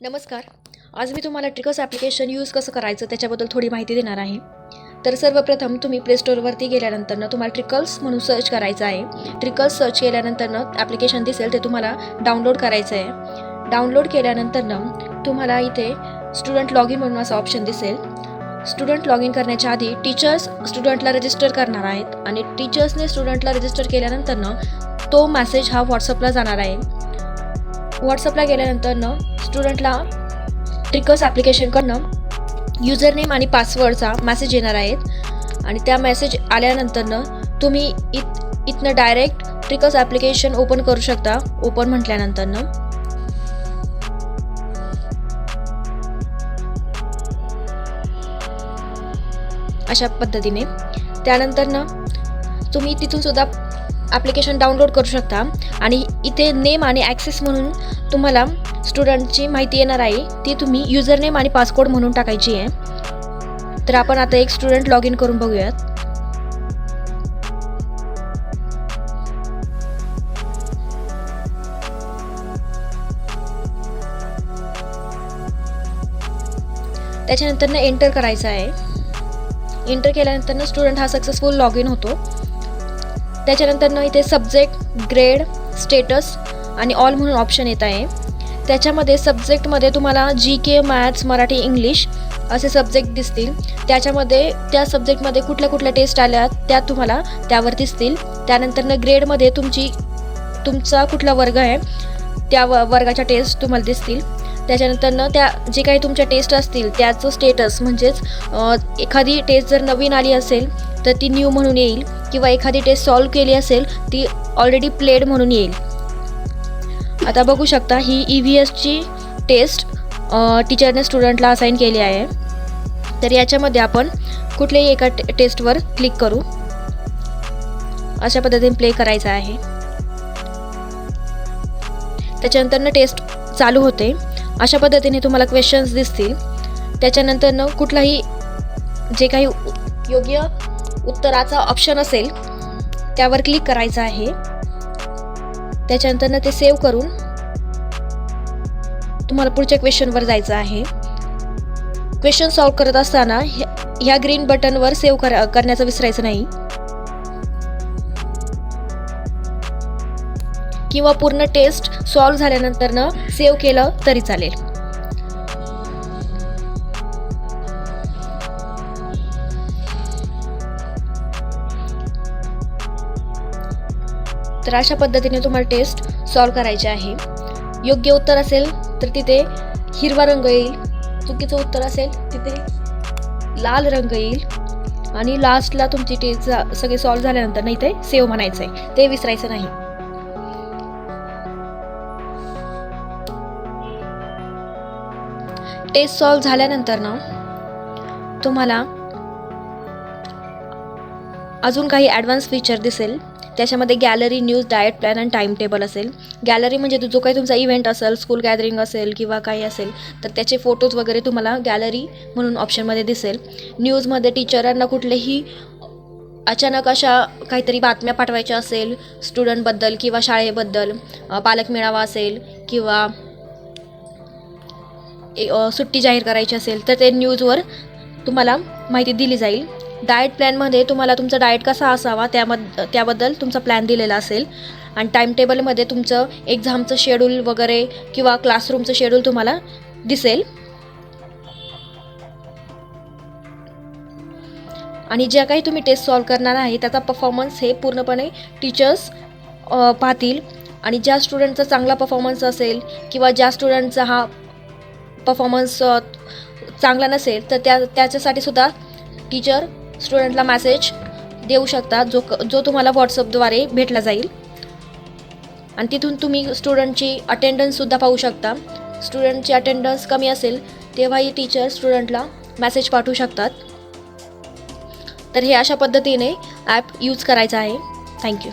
नमस्कार. आज मी तुम्हाला ट्रिकर्स ॲप्लिकेशन यूज कसं करायचं त्याच्याबद्दल थोडी माहिती देणार आहे. तर सर्वप्रथम तुम्ही प्ले स्टोअरवरती गेल्यानंतर तुम्हाला ट्रिकल्स म्हणून सर्च करायचं आहे. ट्रिकल्स सर्च केल्यानंतर ॲप्लिकेशन दिसेल ते तुम्हाला डाउनलोड करायचं आहे. डाउनलोड केल्यानंतर तुम्हाला इथे स्टुडंट लॉग इन म्हणून असा ऑप्शन दिसेल. स्टुडंट लॉग इन करण्याच्या आधी टीचर्स स्टुडंटला रजिस्टर करणार आहेत आणि टीचर्सने स्टुडंटला रजिस्टर केल्यानंतर तो मेसेज हा व्हॉट्सअपला जाणार आहे. व्हॉट्सअपला गेल्यानंतर स्टुडंटला ट्रिकर्स ॲप्लिकेशनकडनं युजर नेम आणि पासवर्डचा मेसेज येणार आहेत आणि त्या मेसेज आल्यानंतर तुम्ही इथनं डायरेक्ट ट्रिकर्स ॲप्लिकेशन ओपन करू शकता. ओपन म्हटल्यानंतर अशा पद्धतीने त्यानंतर तुम्ही तिथून सुद्धा ॲप्लिकेशन डाउनलोड करू शकता आणि इथे नेम आणि ॲक्सेस म्हणून तुम्हाला स्टुडंटची माहिती येणार आहे. ती तुम्ही युजर नेम आणि पासकोड म्हणून टाकायची आहे. तर आपण आता एक स्टुडंट लॉग इन करून बघूयात. त्याच्यानंतर एंटर करायचं आहे. एंटर केल्यानंतर स्टुडंट हा सक्सेसफुल लॉग इन होतो. त्याच्यानंतर इथे सब्जेक्ट, ग्रेड, स्टेटस आणि ऑल म्हणून ऑप्शन येत आहे. त्याच्यामध्ये सब्जेक्टमध्ये तुम्हाला GK, मॅथ्स, मराठी, इंग्लिश असे सब्जेक्ट दिसतील. त्याच्यामध्ये त्या सब्जेक्टमध्ये कुठल्या कुठल्या टेस्ट आल्या त्या तुम्हाला त्यावर दिसतील. त्यानंतर ग्रेडमध्ये तुमचा कुठला वर्ग आहे त्या वर्गाच्या टेस्ट तुम्हाला दिसतील. त्याच्यानंतर त्या जे काही तुमच्या टेस्ट असतील त्याचं स्टेटस म्हणजेच एखादी टेस्ट जर नवीन आली असेल तर ती न्यू म्हणून येईल किंवा एखादी टेस्ट सॉल्व केली असेल ती ऑलरेडी प्लेड म्हणून येईल. आता बघू शकता ही EVSची टेस्ट टीचरने स्टुडंटला असाइन केली आहे. तर याच्यामध्ये आपण कुठल्याही एका टेस्टवर क्लिक करू. अशा पद्धतीने प्ले करायचं आहे. त्याच्यानंतर टेस्ट चालू होते. अशा पद्धतीने तुम्हाला क्वेश्चन्स दिसतील. त्याच्यानंतर कुठलाही जे काही योग्य उत्तराचा ऑप्शन असेल त्यावर क्लिक करायचं आहे. त्याच्यानंतर ते सेव्ह करून तुम्हाला पुढच्या क्वेश्चनवर जायचं आहे. क्वेश्चन सॉल्व करत असताना ह्या ग्रीन बटनवर सेव्ह करण्याचं विसरायचं नाही किंवा पूर्ण टेस्ट सॉल्व झाल्यानंतर सेव्ह केलं तरी चालेल. तर अशा पद्धतीने तुम्हाला टेस्ट सॉल्व करायचे आहे. योग्य उत्तर असेल तर तिथे हिरवा रंग येईल, चुकीचं उत्तर असेल तिथे लाल रंग येईल आणि लास्टला तुमची टेस्ट सगळे सॉल्व झाल्यानंतर इथे सेव्ह म्हणायचं आहे. ते विसरायचं नाही. टेस्ट सॉल्व झाल्यानंतर तुम्हाला अजून काही ॲडव्हान्स फीचर दिसेल. त्याच्यामध्ये गॅलरी, न्यूज, डाएट प्लॅन आणि टाईम टेबल असेल. गॅलरी म्हणजे जो काही तुमचा इव्हेंट असेल, स्कूल गॅदरिंग असेल किंवा काही असेल तर त्याचे फोटोज वगैरे तुम्हाला गॅलरी म्हणून ऑप्शनमध्ये दिसेल. न्यूजमध्ये टीचरांना कुठलेही अचानक अशा काहीतरी बातम्या पाठवायच्या असेल स्टुडंटबद्दल किंवा शाळेबद्दल, पालक मेळावा असेल किंवा सुट्टी जाहीर करायची असेल तर ते न्यूजवर तुम्हाला माहिती दिली जाईल. डाएट प्लॅनमध्ये तुम्हाला तुमचा डाएट कसा असावा त्याबद्दल तुमचा प्लॅन दिलेला असेल आणि टाईम टेबलमध्ये तुमचं एक्झामचं शेड्यूल वगैरे किंवा क्लासरूमचं शेड्यूल तुम्हाला दिसेल. आणि ज्या काही तुम्ही टेस्ट सॉल्व करणार आहे त्याचा परफॉर्मन्स हे पूर्णपणे टीचर्स पाहतील आणि ज्या स्टुडंटचा चांगला परफॉर्मन्स असेल किंवा ज्या स्टुडंटचा हा परफॉर्मन्स चांगला नसेल तर त्याच्यासाठी सुद्धा टीचर स्टुडंटला मेसेज देऊ शकतात जो तुम्हाला व्हॉट्सअपद्वारे भेटला जाईल आणि तिथून तुम्ही स्टुडंटची अटेंडन्ससुद्धा पाहू शकता. स्टुडंटची अटेंडन्स कमी असेल तेव्हाही टीचर स्टुडंटला मेसेज पाठवू शकतात. तर हे अशा पद्धतीने ॲप यूज करायचं आहे. थँक्यू.